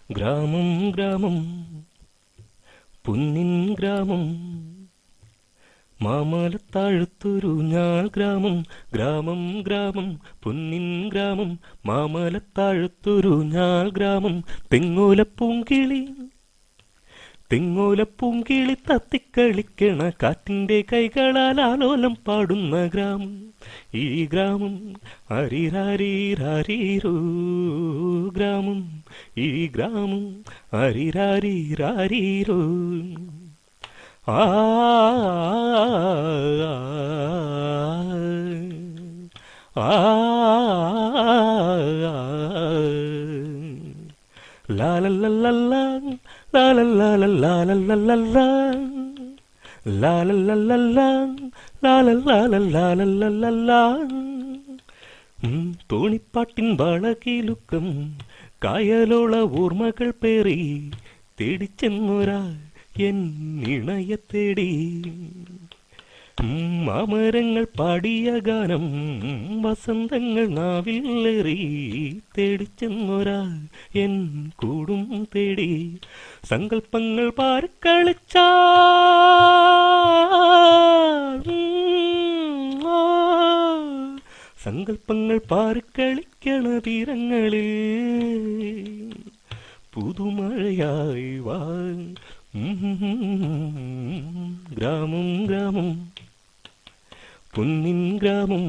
ഗ്രാമം ഗ്രാമം പൊന്നിൻ ഗ്രാമം മാമലത്താഴത്തൊരു ഞാൾ ഗ്രാമം. ഗ്രാമം ഗ്രാമം പൊന്നിൻ ഗ്രാമം മാമലത്താഴത്തൊരു ഞാൾ ഗ്രാമം. തെങ്ങോലപ്പൂങ്കിളി തെങ്ങോലപ്പൂങ്കിളി തത്തിക്കളിക്കണ കാറ്റിൻ്റെ കൈകളാൽ ആലോലം പാടുന്ന ഗ്രാമം. ഈ ഗ്രാമം അരിരാരീരാരീരോ ഗ്രാമം. ഈ ഗ്രാമം അരിരാരീരാരീരോ. ആ ലാലല്ലല്ലാ ലാലല്ലാലല്ലാലല്ലാ ലാലല്ലല്ലാ ലാലല്ലാലല്ലാലല്ലാ. തോണിപ്പാട്ടിൻ വളകിലുക്കം കായലോള ഓർമ്മകൾ പേറി തേടിച്ചെന്നൊരാ എൻ ഇണയെ തേടി. മാമരങ്ങൾ പാടിയ ഗാനം വസന്തങ്ങൾ നാവിലേറി തേടിച്ചെന്നൊരാ എൻ കൂടും തേടി. സങ്കൽപ്പങ്ങൾ പാറിക്കളിച്ച സങ്കൽപ്പങ്ങൾ പാറിക്കളിക്കണ തീരങ്ങളിൽ പുതുമഴയായി വാ. ഗ്രാമം ഗ്രാമം പൊന്നിൻ ഗ്രാമം.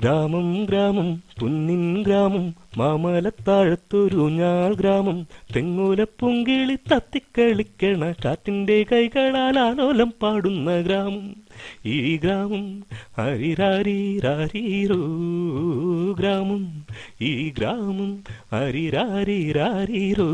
ഗ്രാമം ഗ്രാമം പൊന്നിൻ ഗ്രാമം മാമലത്താഴത്തൊരു ഞാൾ ഗ്രാമം. തെങ്ങോലപ്പൂങ്കിളി തത്തിക്കളിക്കണ കാറ്റിൻ്റെ കൈകളാൽ ആലോലം പാടുന്ന ഗ്രാമം. ഈ ഗ്രാമം ഹരിരാരീരാരീരോ ഗ്രാമം. ഈ ഗ്രാമം ഹരിരാരീരാരീരോ.